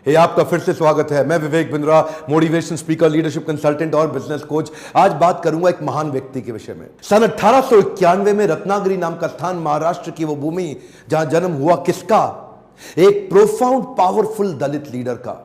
हे आपका फिर से स्वागत है। मैं Vivek Bindra, motivation speaker, leadership consultant और बिजनेस कोच। आज बात करूंगा एक महान व्यक्ति के विषय में। सन 1891 में रत्नागिरी नाम का स्थान, महाराष्ट्र की वो भूमि जहां जन्म हुआ किसका? एक प्रोफाउंड पावरफुल दलित लीडर का,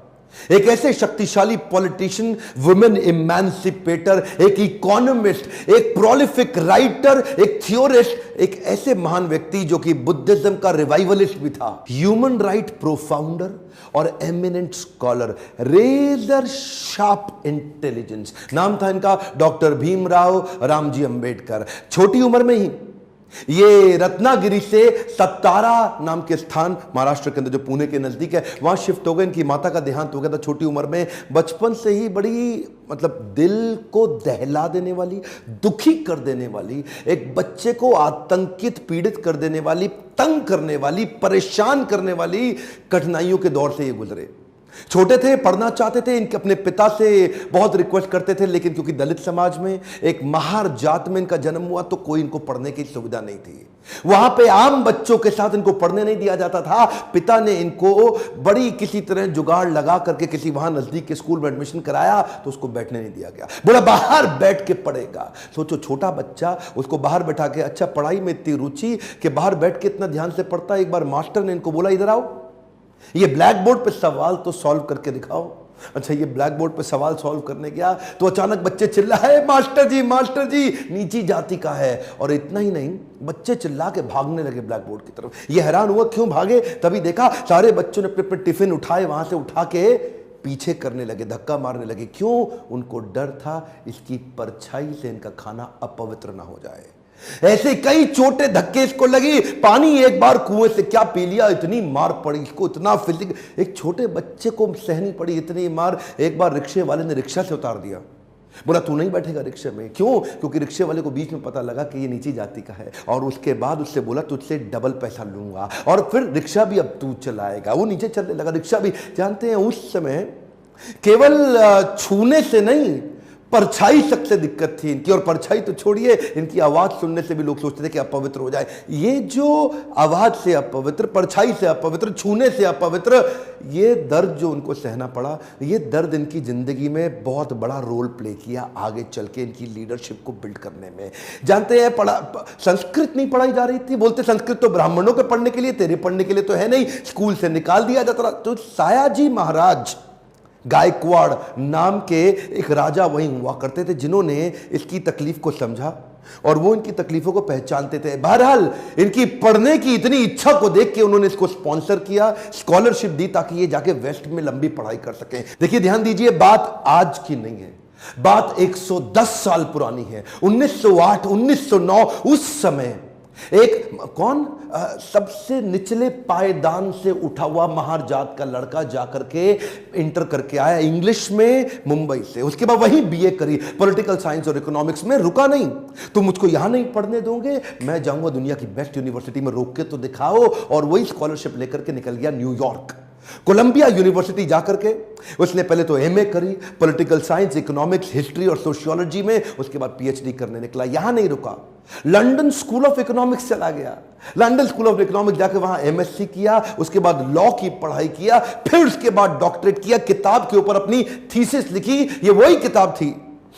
एक ऐसे शक्तिशाली पॉलिटिशियन, वुमेन इमेंसिपेटर, एक इकोनॉमिस्ट, एक प्रोलिफिक राइटर, एक थियोरिस्ट, एक ऐसे महान व्यक्ति जो कि बुद्धिज्म का रिवाइवलिस्ट भी था, ह्यूमन राइट प्रोफाउंडर और eminent scholar, razor sharp intelligence. नाम था इनका डॉक्टर भीमराव रामजी अंबेडकर। छोटी उम्र में ही ये रत्नागिरी से सत्तारा नाम के स्थान, महाराष्ट्र के अंदर जो पुणे के नजदीक है, वहां शिफ्ट हो गए। इनकी माता का देहांत हो गया था छोटी उम्र में। बचपन से ही बड़ी दिल को दहला देने वाली, दुखी कर देने वाली, एक बच्चे को आतंकित, पीड़ित कर देने वाली, तंग करने वाली, परेशान करने वाली कठिनाइयों के दौर से ये गुजरे। छोटे थे, पढ़ना चाहते थे, इनके अपने पिता से बहुत रिक्वेस्ट करते थे, लेकिन क्योंकि दलित समाज में, एक महार जात में इनका जन्म हुआ, तो कोई इनको पढ़ने की सुविधा नहीं थी। वहां पे आम बच्चों के साथ इनको पढ़ने नहीं दिया जाता था। पिता ने इनको बड़ी किसी तरह जुगाड़ लगा करके किसी वहां नजदीक के स्कूल में एडमिशन कराया, तो उसको बैठने नहीं दिया गया। बोला बाहर बैठ के पढ़ेगा। सोचो, छोटा बच्चा, उसको बाहर बैठा के, अच्छा पढ़ाई में इतनी रुचि कि बाहर बैठ के इतना ध्यान से पढ़ता है। एक बार मास्टर ने इनको बोला, इधर आओ, ये ब्लैक बोर्ड पे सवाल तो सॉल्व करके दिखाओ। अच्छा, ये ब्लैक बोर्ड पे सवाल सॉल्व करने गया तो अचानक बच्चे चिल्लाए, मास्टर जी नीची जाति का है। और इतना ही नहीं, बच्चे चिल्ला के भागने लगे ब्लैक बोर्ड की तरफ। ये हैरान हुआ क्यों भागे। तभी देखा सारे बच्चों ने अपने अपने टिफिन उठाए, वहां से उठा के पीछे करने लगे, धक्का मारने लगे। क्यों? उनको डर था इसकी परछाई से इनका खाना अपवित्र ना हो जाए। ऐसे कई छोटे धक्के इसको लगी। पानी एक बार कुएं से क्या पी लिया, इतनी मार पड़ी इसको, इतना फिजिक, एक छोटे बच्चे को सहनी पड़ी इतनी मार। एक बार रिक्शे वाले ने रिक्शा से उतार दिया। बोला तू नहीं बैठेगा रिक्शे में। क्यों? क्योंकि रिक्शे वाले को बीच में पता लगा कि ये नीची जाति का है। और उसके बाद उससे बोला तुझसे डबल पैसा लूंगा, और फिर रिक्शा भी अब तू चलाएगा। वो नीचे चलने लगा, रिक्शा भी। जानते हैं उस समय केवल छूने से नहीं, परछाई तक से दिक्कत थी इनकी। और परछाई तो छोड़िए, इनकी आवाज सुनने से भी लोग सोचते थे कि अपवित्र हो जाए। ये जो आवाज से अपवित्र, परछाई से अपवित्र, छूने से अपवित्र, ये दर्द जो उनको सहना पड़ा, ये दर्द इनकी जिंदगी में बहुत बड़ा रोल प्ले किया आगे चल के इनकी लीडरशिप को बिल्ड करने में। जानते हैं, संस्कृत नहीं पढ़ाई जा रही थी। बोलते संस्कृत तो ब्राह्मणों के पढ़ने के लिए, तेरे पढ़ने के लिए तो है नहीं, स्कूल से निकाल दिया जाता था। तो सायाजी महाराज गायकवाड़ नाम के एक राजा वहीं हुआ करते थे, जिन्होंने इसकी तकलीफ को समझा और वो इनकी तकलीफों को पहचानते थे। बहरहाल इनकी पढ़ने की इतनी इच्छा को देख के उन्होंने इसको स्पॉन्सर किया, स्कॉलरशिप दी, ताकि ये जाके वेस्ट में लंबी पढ़ाई कर सकें। देखिए, ध्यान दीजिए, बात आज की नहीं है, बात 110 साल पुरानी है। 1908, 1909, उस समय एक सबसे निचले पायदान से उठा हुआ महार जात का लड़का जाकर के इंटर करके आया इंग्लिश में मुंबई से। उसके बाद वहीं बीए करी, पॉलिटिकल साइंस और इकोनॉमिक्स में। रुका नहीं, तुम मुझको यहां नहीं पढ़ने दोगे, मैं जाऊंगा दुनिया की बेस्ट यूनिवर्सिटी में, रोक के तो दिखाओ। और वही स्कॉलरशिप लेकर के निकल गया न्यूयॉर्क, कोलंबिया यूनिवर्सिटी जाकर के उसने पहले तो एमए करी, पॉलिटिकल साइंस, इकोनॉमिक्स, हिस्ट्री और सोशियोलॉजी में। उसके बाद पीएचडी करने निकला। यहां नहीं रुका, लंदन स्कूल ऑफ इकोनॉमिक्स चला गया। लंदन स्कूल ऑफ इकोनॉमिक्स जाकर वहां एमएससी किया, उसके बाद लॉ की पढ़ाई किया, फिर उसके बाद डॉक्टरेट किया, किताब के ऊपर अपनी थीसिस लिखी। ये वही किताब थी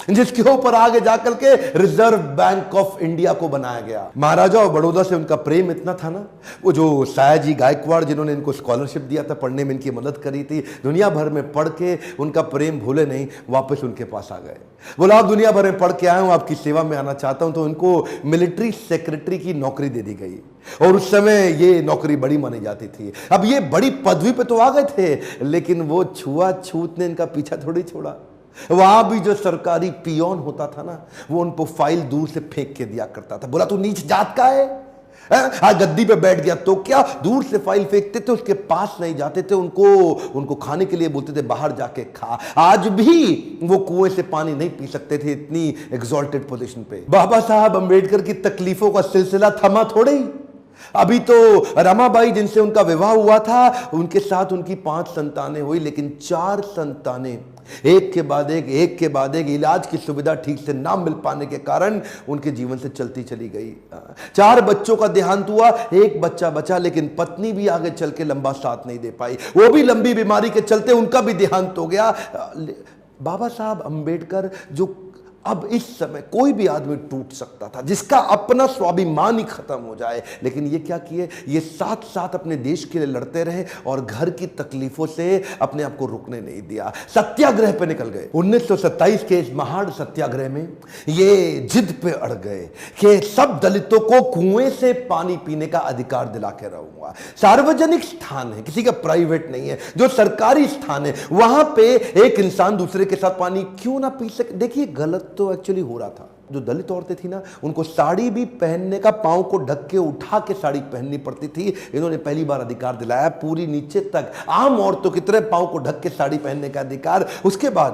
जिसके ऊपर आगे जाकर के रिजर्व बैंक ऑफ इंडिया को बनाया गया। महाराजा और बड़ौदा से उनका प्रेम इतना था ना, वो जो सायाजी गायकवाड़ जिन्होंने इनको स्कॉलरशिप दिया था, पढ़ने में इनकी मदद करी थी, दुनिया भर में पढ़ के उनका प्रेम भूले नहीं, वापस उनके पास आ गए। बोला आप दुनिया भर में पढ़ के आए हूं, आपकी सेवा में आना चाहता हूं। तो उनको मिलिट्री सेक्रेटरी की नौकरी दे दी गई, और उस समय ये नौकरी बड़ी मानी जाती थी। अब ये बड़ी पदवी पे तो आ गए थे, लेकिन वो छुआछूत ने इनका पीछा थोड़ी छोड़ा। वहां भी जो सरकारी पियोन होता था ना, वो उनको फाइल दूर से फेंक के दिया करता था। बोला तू नीच जात का है, आज गद्दी पे बैठ गया तो क्या, दूर से फाइल फेंकते थे, उसके पास नहीं जाते थे। उनको खाने के लिए बोलते थे बाहर जाके खा। आज भी वो कुएं से पानी नहीं पी सकते थे, इतनी एग्जॉल्टेड पोजीशन पे। बाबा साहब अंबेडकर की तकलीफों का सिलसिला थमा थोड़े ही। अभी तो रमाबाई जिनसे उनका विवाह हुआ था, उनके साथ उनकी 5 संतानें हुई, लेकिन 4 संतानें एक के बाद एक इलाज की सुविधा ठीक से ना मिल पाने के कारण उनके जीवन से चलती चली गई। 4 बच्चों का देहांत हुआ, एक बच्चा बचा, लेकिन पत्नी भी आगे चल के लंबा साथ नहीं दे पाई, वो भी लंबी बीमारी के चलते उनका भी देहांत हो गया। बाबा साहब अंबेडकर, जो अब इस समय कोई भी आदमी टूट सकता था, जिसका अपना स्वाभिमान ही खत्म हो जाए, लेकिन ये क्या किए, ये साथ साथ अपने देश के लिए लड़ते रहे और घर की तकलीफों से अपने आप को रुकने नहीं दिया। सत्याग्रह पे निकल गए। 1927 के इस महान सत्याग्रह में ये जिद पे अड़ गए कि सब दलितों को कुएं से पानी पीने का अधिकार दिला के रहूंगा। सार्वजनिक स्थान है, किसी का प्राइवेट नहीं है, जो सरकारी स्थान है, वहां पे एक इंसान दूसरे के साथ पानी क्यों ना पी सके। देखिए गलत तो एक्चुअली हो रहा था। जो दलित औरतें थी ना, उनको साड़ी भी पहनने का, पांव को ढक के उठा के साड़ी पहननी पड़ती थी। इन्होंने पहली बार अधिकार दिलाया, पूरी नीचे तक आम औरतों की तरह पांव को ढक के साड़ी पहनने का अधिकार। उसके बाद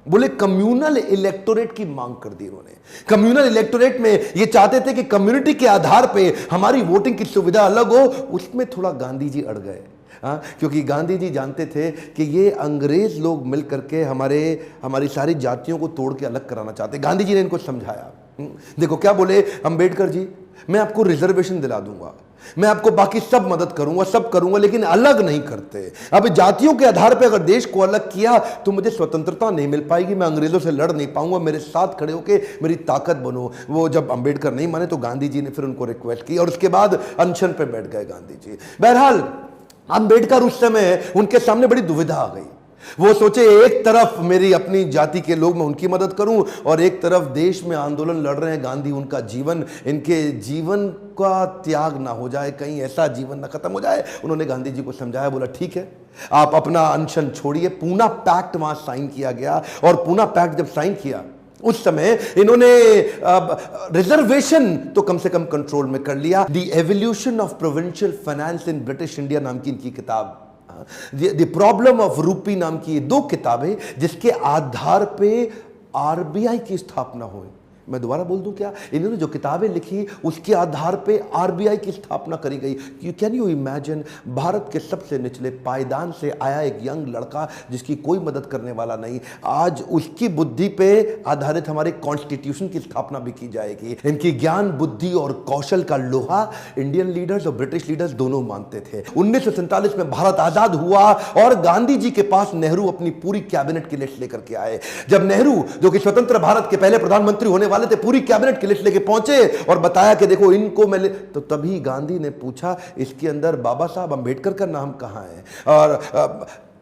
बोले कम्युनल इलेक्टोरेट की मांग कर दी इन्होंने। कम्युनल इलेक्टोरेट में ये चाहते थे कि कम्युनिटी के आधार पे हमारी वोटिंग की सुविधा अलग हो। उसमें थोड़ा गांधी जी अड़ गए, क्योंकि गांधी जी जानते थे कि ये अंग्रेज लोग मिल करके हमारी सारी जातियों को तोड़ के अलग कराना चाहते। गांधी जी ने इनको समझाया। देखो क्या बोले अंबेडकर जी, मैं आपको रिजर्वेशन दिला दूंगा, मैं आपको बाकी सब मदद करूंगा, सब करूंगा, लेकिन अलग नहीं करते। अब जातियों के आधार पर अगर देश को अलग किया तो मुझे स्वतंत्रता नहीं मिल पाएगी, मैं अंग्रेजों से लड़ नहीं पाऊंगा, मेरे साथ खड़े होके मेरी ताकत बनो। वो जब अंबेडकर नहीं माने तो गांधी जी ने फिर उनको रिक्वेस्ट की और उसके बाद अनशन पे बैठ गए गांधी जी। बहरहाल अंबेडकर उस समय उनके सामने बड़ी दुविधा आ गई। वो सोचे एक तरफ मेरी अपनी जाति के लोग, मैं उनकी मदद करूं, और एक तरफ देश में आंदोलन लड़ रहे हैं गांधी, उनका जीवन, इनके जीवन का त्याग ना हो जाए, कहीं ऐसा जीवन ना खत्म हो जाए। उन्होंने गांधी जी को समझाया, बोला ठीक है आप अपना अनशन छोड़िए। पूना पैक्ट वहां साइन किया गया, और पूना पैक्ट जब साइन किया उस समय इन्होंने रिजर्वेशन तो कम से कम कंट्रोल में कर लिया। The evolution of provincial finance in British India नाम की इनकी किताब, द प्रॉब्लम ऑफ रूपी नाम की 2 किताबें, जिसके आधार पे आरबीआई की स्थापना हुई। मैं दोबारा बोल दूं क्या, इन्होंने जो किताबें लिखी उसके आधार पे आरबीआई की स्थापना करी गई। कैन यू इमेजिन, भारत के सबसे निचले पायदान से आया एक यंग लड़का जिसकी कोई मदद करने वाला नहीं, आज उसकी बुद्धि पे आधारित हमारे कॉन्स्टिट्यूशन की स्थापना भी की जाएगी। इनकी ज्ञान, बुद्धि और कौशल का लोहा इंडियन लीडर्स और ब्रिटिश लीडर्स दोनों मानते थे। 1947 में भारत आजाद हुआ और गांधी जी के पास नेहरू अपनी पूरी कैबिनेट की लिस्ट लेकर के आए। जब नेहरू, जो कि स्वतंत्र भारत के पहले प्रधानमंत्री होने वाले थे, पूरी कैबिनेट की लिस्ट लेके पहुंचे और बताया कि देखो इनको मैं तो तभी गांधी ने पूछा इसके अंदर बाबा साहब अंबेडकर का नाम कहां है, और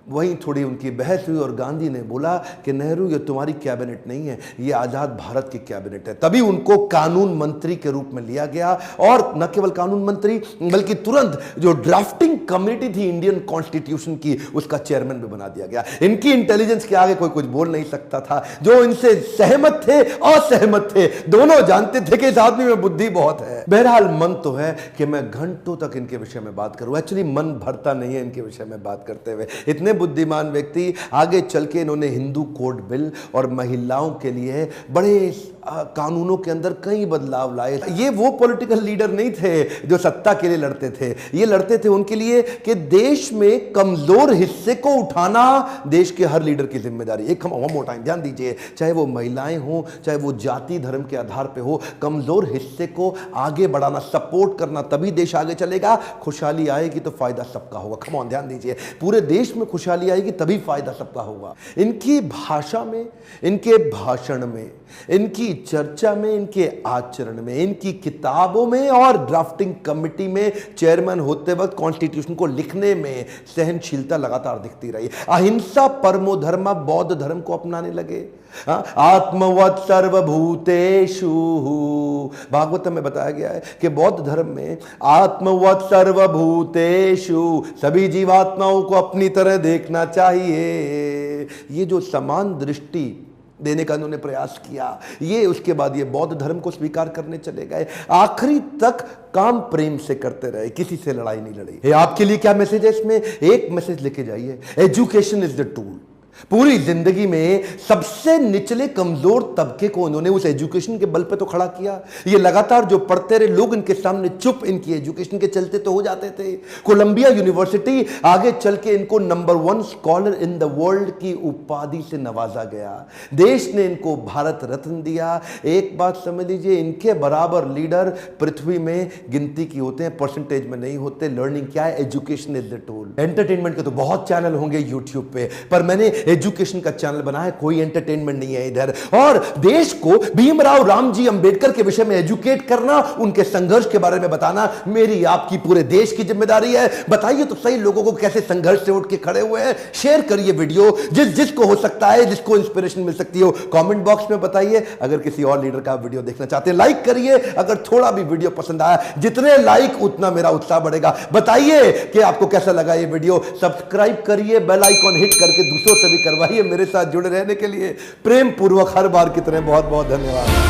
वहीं थोड़ी उनकी बहस हुई और गांधी ने बोला कि नेहरू ये तुम्हारी कैबिनेट नहीं है, ये आजाद भारत की कैबिनेट है। तभी उनको कानून मंत्री के रूप में लिया गया, और न केवल कानून मंत्री बल्कि तुरंत जो ड्राफ्टिंग कमेटी थी इंडियन कॉन्स्टिट्यूशन की, उसका चेयरमैन भी बना दिया गया। इनकी इंटेलिजेंस के आगे कोई कुछ बोल नहीं सकता था। जो इनसे सहमत थे, असहमत थे, दोनों जानते थे कि इस आदमी में बुद्धि बहुत है। बहरहाल मन तो है कि मैं घंटों तक इनके विषय में बात करूं, एक्चुअली मन भरता नहीं है इनके विषय में बात करते हुए। इतने बुद्धिमान व्यक्ति, आगे चल के इन्होंने हिंदू कोड बिल और महिलाओं के लिए बड़े कानूनों के अंदर कई बदलाव लाए। ये वो पॉलिटिकल लीडर नहीं थे जो सत्ता के लिए लड़ते थे, ये लड़ते थे उनके लिए कि देश में कमजोर हिस्से को उठाना देश के हर लीडर की जिम्मेदारी। एक वन मोर टाइम ध्यान दीजिए, चाहे वो महिलाएं हो, चाहे वो जाति धर्म के आधार पे हो, कमजोर हिस्से को आगे बढ़ाना, सपोर्ट करना, तभी देश आगे चलेगा। खुशहाली आएगी तो फायदा सबका होगा। कम ऑन ध्यान दीजिए, पूरे देश में खुशहाली आएगी तभी फायदा सबका होगा। इनकी भाषा में, इनके भाषण में, इनकी चर्चा में, इनके आचरण में, इनकी किताबों में और ड्राफ्टिंग कमेटी में चेयरमैन होते वक्त कॉन्स्टिट्यूशन को लिखने में सहनशीलता लगातार दिखती रही। अहिंसा परमो धर्म, बौद्ध धर्म को अपनाने लगे। आत्मवत् सर्वभूतेषु, भागवतम में बताया गया है कि बौद्ध धर्म में आत्मवत् सर्वभूतेषु, सभी जीवात्माओं को अपनी तरह देखना चाहिए। ये जो समान दृष्टि देने का उन्होंने प्रयास किया, ये उसके बाद ये बौद्ध धर्म को स्वीकार करने चले गए। आखिरी तक काम प्रेम से करते रहे, किसी से लड़ाई नहीं लड़ी। आपके लिए क्या मैसेज है इसमें? एक मैसेज लेके जाइए, एजुकेशन इज द टूल। पूरी जिंदगी में सबसे निचले कमजोर तबके को उन्होंने उस एजुकेशन के बल पे तो खड़ा किया। ये लगातार जो पढ़ते रहे लोग इनके सामने चुप, इनकी एजुकेशन के चलते तो हो जाते थे। कोलंबिया यूनिवर्सिटी आगे चल के इनको number 1 scholar in the world की उपाधि से नवाजा गया। देश ने इनको भारत रत्न दिया। एक बात समझ लीजिए, इनके बराबर लीडर पृथ्वी में गिनती की होते हैं, परसेंटेज में नहीं होते। लर्निंग क्या है? Education is the tool. Entertainment के तो बहुत चैनल होंगे यूट्यूब पे, पर मैंने एजुकेशन का चैनल बना है, कोई एंटरटेनमेंट नहीं है इधर। और देश को भीमराव रामजी अंबेडकर के विषय में एजुकेट करना, उनके संघर्ष के बारे में बताना मेरी आपकी पूरे देश की जिम्मेदारी है। बताइए तो सही लोगों को कैसे संघर्ष से उठ के खड़े हुए हैं। शेयर करिए वीडियो, जिसको हो सकता है, जिसको इंस्पिरेशन मिल सकती हो, कमेंट बॉक्स में बताइए। अगर किसी और लीडर का वीडियो देखना चाहते हैं लाइक करिए। अगर थोड़ा भी वीडियो पसंद आया, जितने लाइक उतना मेरा उत्साह बढ़ेगा। बताइए कि आपको कैसा लगा ये वीडियो। सब्सक्राइब करिए, बेल आइकॉन हिट करके दूसरों से भी करवाइए। मेरे साथ जुड़े रहने के लिए प्रेम पूर्वक हर बार की तरह बहुत बहुत धन्यवाद।